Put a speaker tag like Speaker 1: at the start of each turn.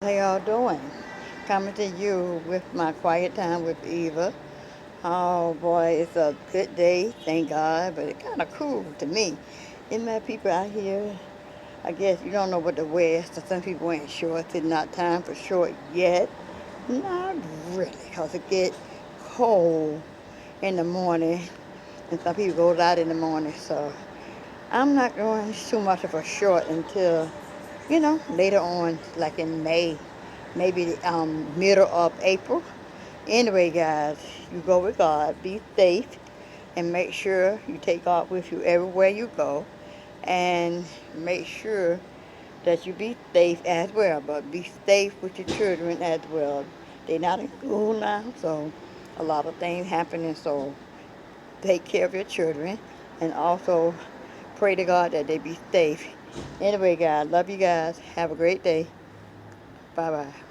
Speaker 1: How y'all doing? Coming to you with my quiet time with Eva. Oh boy, it's a good day, thank God, but it's kind of cool to me. Isn't there people out here? I guess you don't know what to wear, so some people wearing shorts. It's not time for short yet. Not really, because it gets cold in the morning, and some people go out in the morning, so I'm not going too much of a short until later on, like in May, maybe middle of April. Anyway, guys, you go with God, be safe, and make sure you take God with you everywhere you go, and make sure that you be safe as well, but be safe with your children as well. They're not in school now, so a lot of things happening, so take care of your children, and also pray to God that they be safe. Anyway, guys, love you guys. Have a great day. Bye bye.